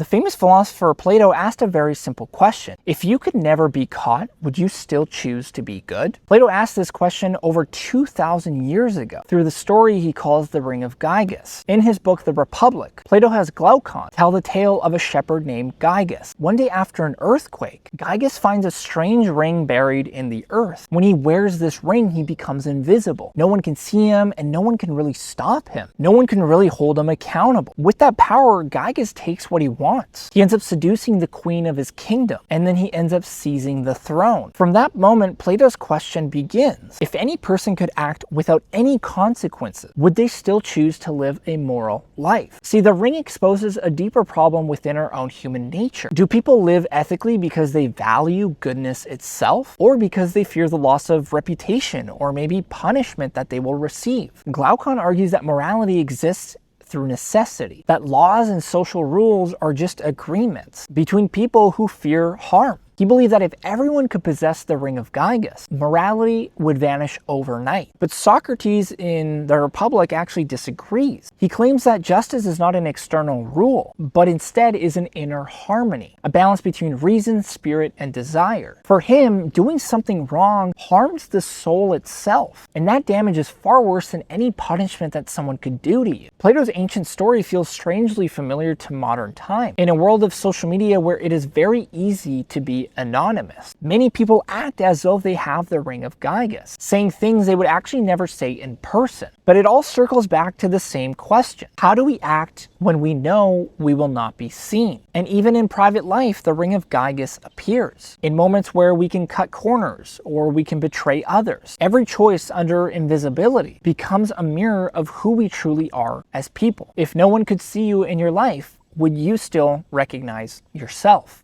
The famous philosopher Plato asked a very simple question. If you could never be caught, would you still choose to be good? Plato asked this question over 2,000 years ago through the story he calls the Ring of Gyges. In his book, The Republic, Plato has Glaucon tell the tale of a shepherd named Gyges. One day after an earthquake, Gyges finds a strange ring buried in the earth. When he wears this ring, he becomes invisible. No one can see him, and no one can really stop him. No one can really hold him accountable. With that power, Gyges takes what he wants. He ends up seducing the queen of his kingdom, and then he ends up seizing the throne. From that moment, Plato's question begins. If any person could act without any consequences, would they still choose to live a moral life? See, the ring exposes a deeper problem within our own human nature. Do people live ethically because they value goodness itself, or because they fear the loss of reputation, or maybe punishment that they will receive? Glaucon argues that morality exists through necessity, that laws and social rules are just agreements between people who fear harm. He believed that if everyone could possess the Ring of Gyges, morality would vanish overnight. But Socrates in the Republic actually disagrees. He claims that justice is not an external rule, but instead is an inner harmony, a balance between reason, spirit, and desire. For him, doing something wrong harms the soul itself, and that damage is far worse than any punishment that someone could do to you. Plato's ancient story feels strangely familiar to modern time. In a world of social media where it is very easy to be anonymous, many people act as though they have the Ring of Gyges, saying things they would actually never say in person. But it all circles back to the same question. How do we act when we know we will not be seen? And even in private life, the Ring of Gyges appears in moments where we can cut corners or we can betray others. Every choice under invisibility becomes a mirror of who we truly are as people. If no one could see you in your life, would you still recognize yourself?